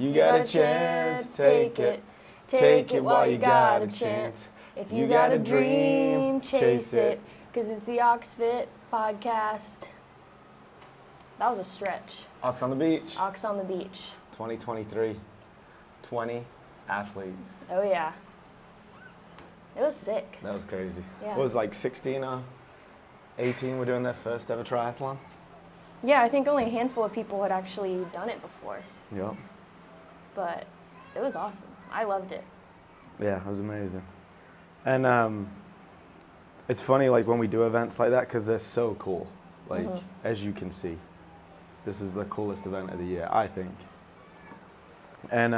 You got a chance, take it. Take it while you got a chance. If you got a dream, chase it. Because it's the Oxfit podcast. That was a stretch. Ox on the beach. Ox on the beach. 2023. 20 athletes. Oh, yeah. It was sick. That was crazy. Yeah. What was it, like 16 or 18 were doing their first ever triathlon? Yeah, I think only a handful of people had actually done it before. Yep. But it was awesome. I loved it. Yeah, it was amazing. And it's funny, like, when we do events like that, because they're so cool. Like, as you can see, this is the coolest event of the year, I think. And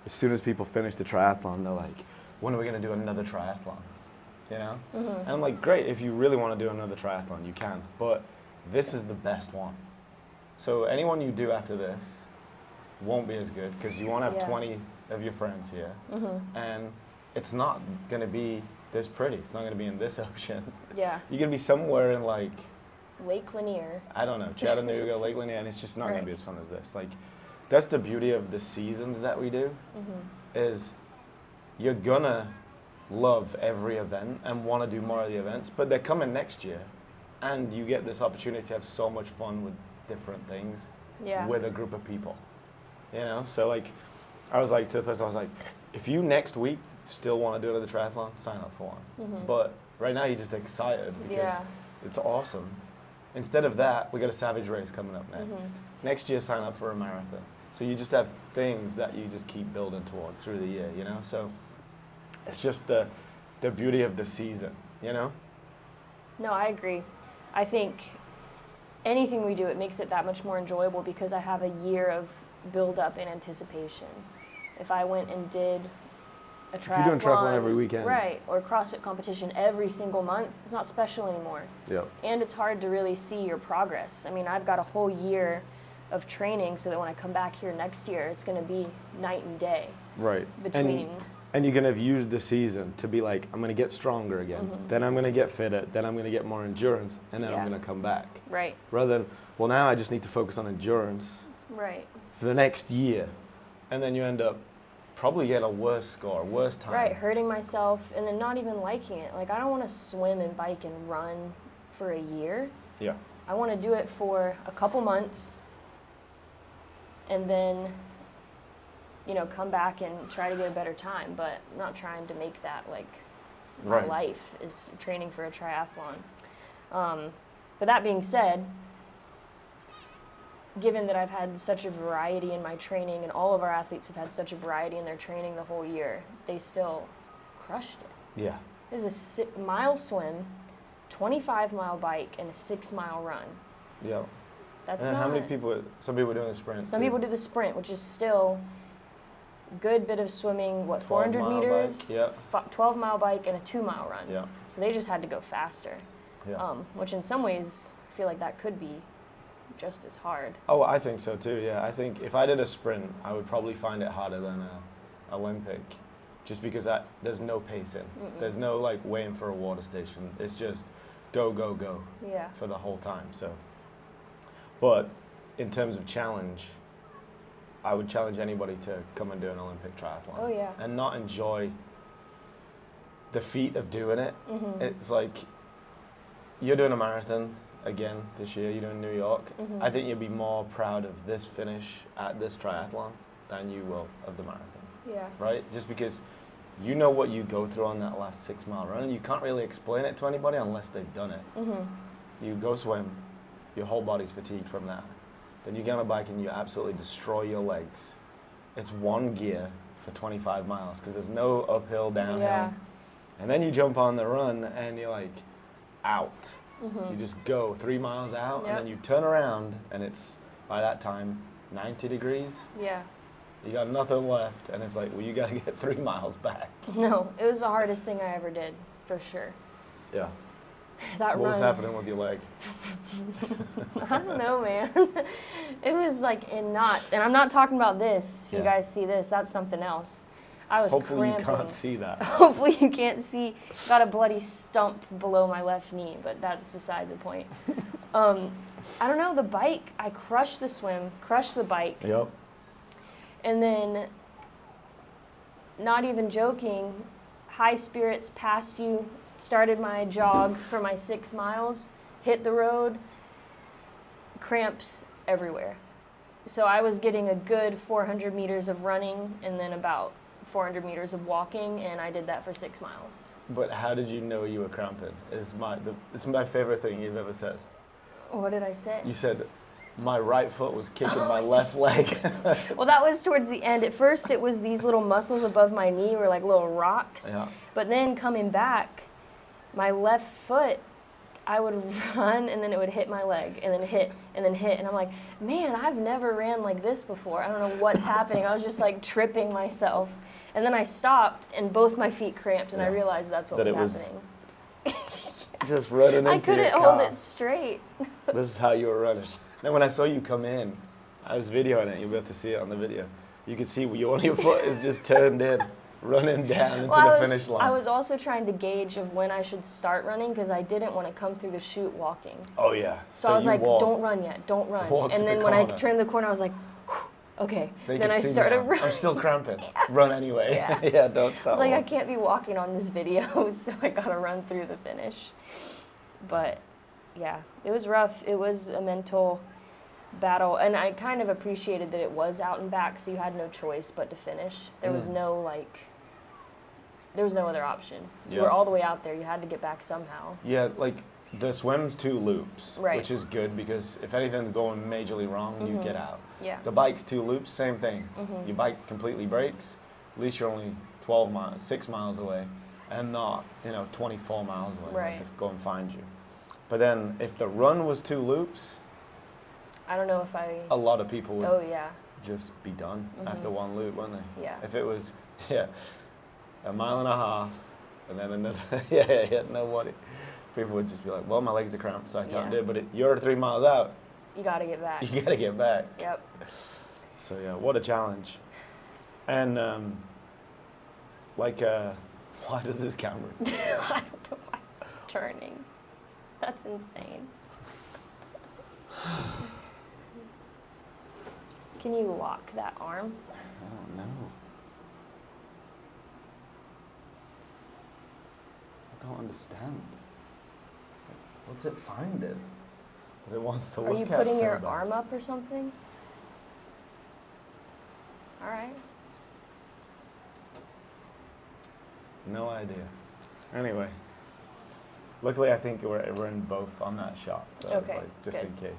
as soon as people finish the triathlon, they're like, when are we going to do another triathlon? You know? And I'm like, great, if you really want to do another triathlon, you can. But this is the best one. So anyone you do after this won't be as good, because you won't have 20 of your friends here. And it's not going to be this pretty. It's not going to be in this ocean. Yeah. You're going to be somewhere in, like, Lake Lanier. I don't know, Chattanooga, Lake Lanier, and it's just not going to be as fun as this. Like, that's the beauty of the seasons that we do, is you're going to love every event and want to do more of the events, but they're coming next year, and you get this opportunity to have so much fun with different things with a group of people, you know? So, like, I was like to the person, I was like, if you next week still want to do another triathlon, sign up for one. But right now you're just excited because it's awesome. Instead of that, we got a Savage Race coming up next. Next year, sign up for a marathon. So you just have things that you just keep building towards through the year, you know? So it's just the beauty of the season, you know? No, I agree. I think anything we do, it makes it that much more enjoyable because I have a year of build-up and anticipation. If I went and did a triathlon, if you're doing triathlon every weekend, right, or CrossFit competition every single month, it's not special anymore. Yep. And it's hard to really see your progress. I mean, I've got a whole year of training so that when I come back here next year, it's going to be night and day. Right. Between. And you're going to have used the season to be like, I'm going to get stronger again, then I'm going to get fitter, then I'm going to get more endurance, and then I'm going to come back. Right. Rather than, well, now I just need to focus on endurance for the next year. And then you end up probably get a worse score, worse time. Right, hurting myself and then not even liking it. Like, I don't want to swim and bike and run for a year. Yeah. I want to do it for a couple months and then, you know, come back and try to get a better time. But I'm not trying to make that, like, my life is training for a triathlon. But that being said, given that I've had such a variety in my training and all of our athletes have had such a variety in their training the whole year, they still crushed it. Yeah. There's a 6-mile swim, 25-mile bike, and a 6-mile run. Yeah. That's and not... how many people, some people are doing the sprint. Some people do the sprint, which is still a good bit of swimming, 400 meters, 12-mile bike, and a 2-mile run. Yeah. So they just had to go faster, which in some ways, I feel like that could be just as hard. Oh, I think so too, yeah. I think if I did a sprint, I would probably find it harder than an Olympic, just because there's no pacing. There's no, like, waiting for a water station. It's just go, go, go for the whole time. So, but in terms of challenge, I would challenge anybody to come and do an Olympic triathlon. Oh, yeah. And not enjoy the feat of doing it. It's like, you're doing a marathon again this year, you're doing New York. I think you'll be more proud of this finish at this triathlon than you will of the marathon. Yeah. Right? Just because you know what you go through on that last 6-mile run, and you can't really explain it to anybody unless they've done it. You go swim, your whole body's fatigued from that. Then you get on a bike and you absolutely destroy your legs. It's one gear for 25 miles because there's no uphill, downhill. Yeah. And then you jump on the run and you're like out. You just go 3 miles out and then you turn around and it's, by that time, 90 degrees. Yeah. You got nothing left and it's like, well, you got to get 3 miles back. No, it was the hardest thing I ever did, for sure. Yeah. That what run. was happening with your leg? I don't know, man. It was like in knots. And I'm not talking about this. If you guys see this, that's something else. I was Hopefully cramping. you can't see that. Hopefully you can't see. Got a bloody stump below my left knee, but that's beside the point. I don't know, the bike, I crushed the swim, crushed the bike. Yep. And then, not even joking, high spirits past you, started my jog for my 6 miles, hit the road, cramps everywhere. So I was getting a good 400 meters of running and then about 400 meters of walking, and I did that for 6 miles. But how did you know you were cramping? It's my favorite thing you've ever said. What did I say? You said, my right foot was kicking my left leg. Well, that was towards the end. At first, it was these little muscles above my knee were like little rocks. Yeah. But then coming back, my left foot, I would run and then it would hit my leg and then hit and then hit. And I'm like, man, I've never ran like this before. I don't know what's happening. I was just like tripping myself. And then I stopped and both my feet cramped and I realized that's what was happening. Just running into I couldn't your hold car. it straight. This is how you were running. Then when I saw you come in, I was videoing it. You'll be able to see it on the video. You could see one of your foot is just turned in, running down into the finish line. I was also trying to gauge of when I should start running because I didn't want to come through the chute walking. Oh yeah. So I was like, don't run yet, don't run. And then when I turned the corner, I was like, okay. Then I started running. I'm still cramping. Run anyway. Yeah, don't stop. I was like, I can't be walking on this video, so I gotta run through the finish. But yeah, it was rough. It was a mental battle, and I kind of appreciated that it was out and back, so you had no choice but to finish. There was no there was no other option. You were all the way out there. You had to get back somehow. Yeah, like the swim's 2 loops, right, which is good because if anything's going majorly wrong, you get out. Yeah. The bike's 2 loops, same thing. Your bike completely breaks. At least you're only 6 miles away, and not 24 miles away. Right. To go and find you. But then if the run was 2 loops, I don't know if a lot of people would just be done after 1 loop, wouldn't they? Yeah. If it was, a mile and a half, and then another, nobody. People would just be like, well, my legs are cramped, so I can't do it. But you're 3 miles out. You got to get back. You got to get back. Yep. So yeah, what a challenge. And why does this camera? I don't know why it's turning. That's insane. Can you lock that arm? I don't know. I don't understand. What's it finding? That it wants to look at. Are you putting your arm up or something? All right. No idea. Anyway, luckily I think we're in both on that shot, so it's like just in case.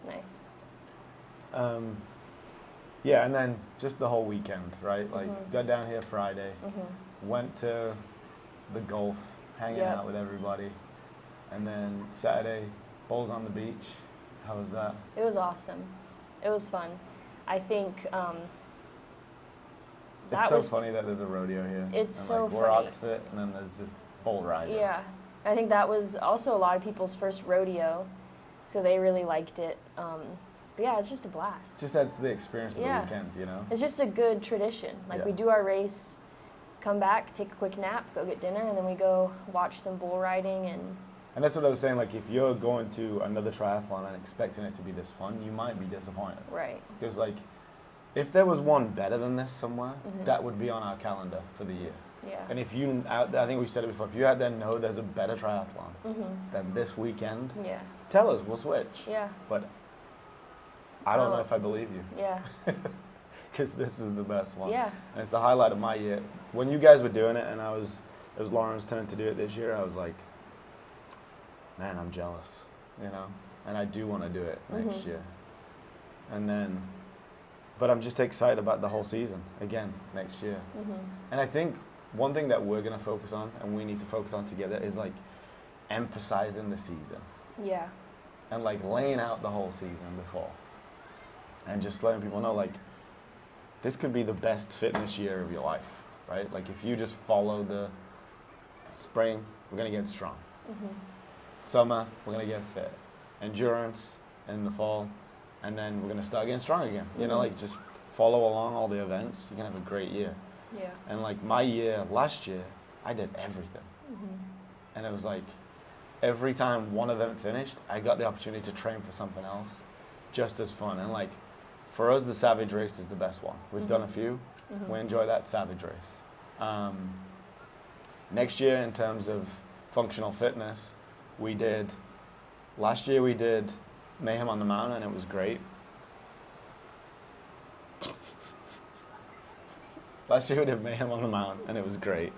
Nice. Yeah, and then just the whole weekend, right? Like got down here Friday, went to the golf, hanging out with everybody, and then Saturday, bowls on the beach. How was that? It was awesome. It was fun. I think it's so funny that there's a rodeo here. It's so funny. We're Oxford, and then there's just bull riding. Yeah, I think that was also a lot of people's first rodeo, so they really liked it. But yeah, it's just a blast. Just adds to the experience of the weekend, It's just a good tradition. Like we do our race, come back, take a quick nap, go get dinner, and then we go watch some bull riding And that's what I was saying, like if you're going to another triathlon and expecting it to be this fun, you might be disappointed. Right. Because like, if there was one better than this somewhere, that would be on our calendar for the year. Yeah. And if you out there, I think we've said it before, if you out there know there's a better triathlon than this weekend, tell us, we'll switch. Yeah. But I don't know if I believe you. Yeah. Because this is the best one. Yeah. And it's the highlight of my year. When you guys were doing it and it was Lauren's turn to do it this year, I was like, man, I'm jealous, and I do want to do it next year. And then, but I'm just excited about the whole season again next year. And I think one thing that we're going to focus on and we need to focus on together is like emphasizing the season. Yeah. And like laying out the whole season before. And just letting people know like, this could be the best fitness year of your life, right? Like if you just follow the spring, we're going to get strong. Summer, we're going to get fit. Endurance in the fall, and then we're going to start getting strong again. Like just follow along all the events. You're going to have a great year. Yeah. And like my year last year, I did everything. And it was like every time one event finished, I got the opportunity to train for something else, just as fun. And like For us, the Savage Race is the best one. We've done a few. Mm-hmm. We enjoy that Savage Race. Next year, in terms of functional fitness, last year we did Mayhem on the Mountain, and it was great. Last year we did Mayhem on the Mountain, and it was great.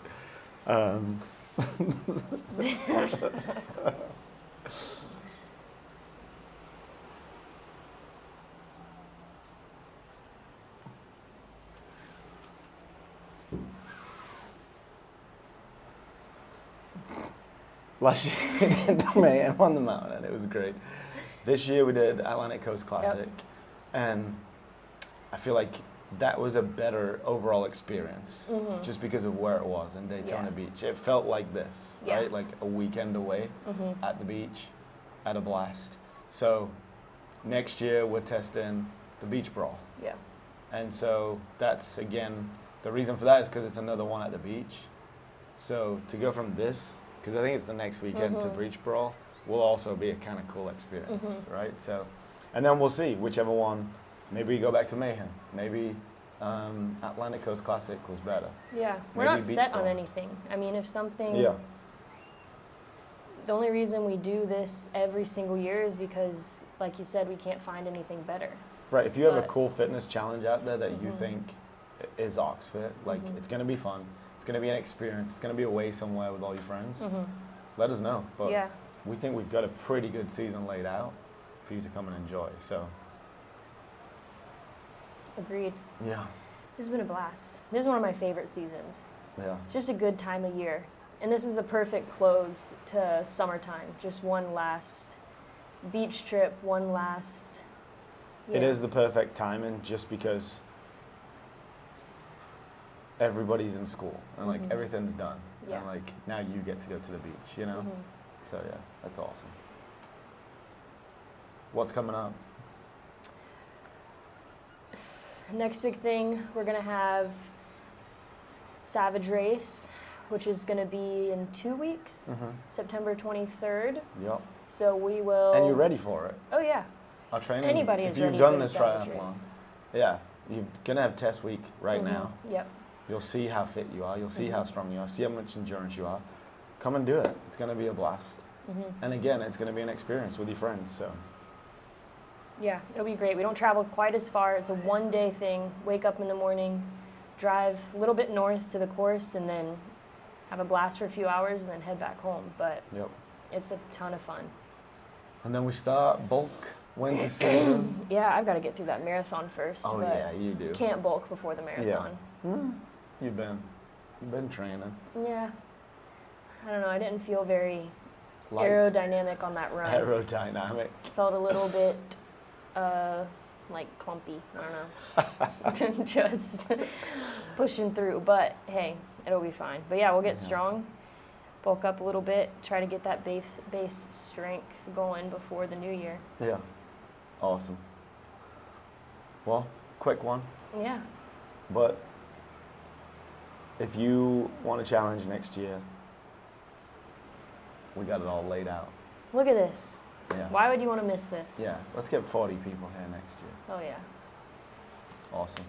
Last year we did Mayhem on the Mountain, and it was great. This year we did Atlantic Coast Classic, and I feel like that was a better overall experience, just because of where it was in Daytona Beach. It felt like this, right? Like a weekend away at the beach, at a blast. So next year we're testing the Beach Brawl. Yeah. And so that's, again, the reason for that is because it's another one at the beach. So to go from this, because I think it's the next weekend, to Beach Brawl, will also be a kind of cool experience, right? So, and then we'll see whichever one. Maybe we go back to Mayhem. Maybe Atlantic Coast Classic was better. Yeah, we're Maybe not Beach set Brawl. on anything. I mean, if something. Yeah. The only reason we do this every single year is because, like you said, we can't find anything better. Right. If you have a But- cool fitness challenge out there that you think is Oxfit, like it's going to be fun. It's going to be an experience. It's going to be away somewhere with all your friends. Let us know. But Yeah. we think we've got a pretty good season laid out for you to come and enjoy. So, Agreed. yeah. This has been a blast. This is one of my favorite seasons. Yeah. It's just a good time of year. And this is a perfect close to summertime. Just one last beach trip, one last. It is the perfect timing just because everybody's in school and like everything's done. Yeah. And like now you get to go to the beach, you know? So yeah, that's awesome. What's coming up? Next big thing, we're going to have Savage Race, which is going to be in 2 weeks, September 23rd. Yep. So we will. And you're ready for it. Oh, yeah. Our training. Anybody if is you've ready done for the this Savage triathlon, Race. yeah, you're gonna have test week right now. Yep. You'll see how fit you are. You'll see how strong you are. See how much endurance you are. Come and do it. It's gonna be a blast. And again, it's gonna be an experience with your friends. So. Yeah, it'll be great. We don't travel quite as far. It's a one-day thing. Wake up in the morning, drive a little bit north to the course, and then have a blast for a few hours, and then head back home. But Yep. it's a ton of fun. And then we start bulk winter season. Yeah, I've got to get through that marathon first. Oh but yeah, you do. can't bulk before the marathon. You've been training. Yeah. I don't know. I didn't feel very Light. aerodynamic on that run. Aerodynamic. Felt a little bit like clumpy. I don't know. Just pushing through. But hey, it'll be fine. But yeah, we'll get strong, bulk up a little bit, try to get that base strength going before the new year. Yeah. Awesome. Well, quick one. Yeah. But if you want a challenge next year, we got it all laid out. Look at this. Yeah. Why would you want to miss this? Yeah. Let's get 40 people here next year. Oh yeah. Awesome.